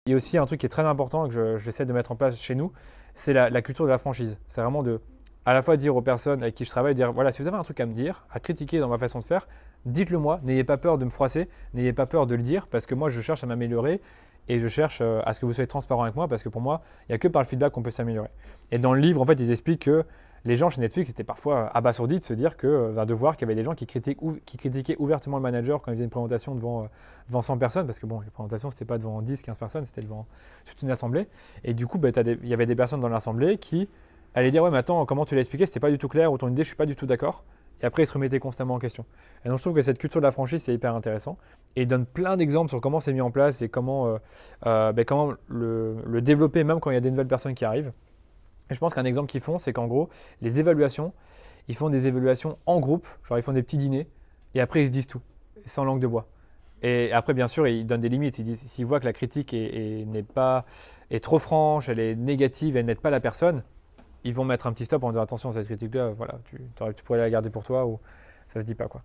Il y a aussi un truc qui est très important que j'essaie de mettre en place chez nous, c'est la culture de la franchise. C'est vraiment de à la fois dire aux personnes avec qui je travaille, dire voilà, si vous avez un truc à me dire, à critiquer dans ma façon de faire, dites-le moi, n'ayez pas peur de me froisser, n'ayez pas peur de le dire, parce que moi je cherche à m'améliorer et je cherche à ce que vous soyez transparent avec moi, parce que pour moi, il n'y a que par le feedback qu'on peut s'améliorer. Et dans le livre, en fait, ils expliquent que les gens chez Netflix étaient parfois abasourdis de se dire de voir qu'il y avait des gens qui critiquaient ouvertement le manager quand il faisait une présentation devant 100 personnes, parce que bon, les présentations, c'était pas devant 10, 15 personnes, c'était devant toute une assemblée. Et du coup, il y avait des personnes dans l'assemblée qui allaient dire ouais, mais attends, comment tu l'as expliqué, c'était pas du tout clair, ou ton idée, je suis pas du tout d'accord. Et après, ils se remettaient constamment en question. Et donc, je trouve que cette culture de la franchise, c'est hyper intéressant. Et il donne plein d'exemples sur comment c'est mis en place et comment le développer, même quand il y a des nouvelles personnes qui arrivent. Et je pense qu'un exemple qu'ils font, c'est qu'en gros, les évaluations, ils font des évaluations en groupe, genre ils font des petits dîners, et après ils se disent tout, sans langue de bois. Et après, bien sûr, ils donnent des limites. Ils disent, s'ils voient que la critique est trop franche, elle est négative, elle n'aide pas la personne, ils vont mettre un petit stop en disant attention, cette critique-là, voilà, tu pourrais la garder pour toi ou ça se dit pas quoi.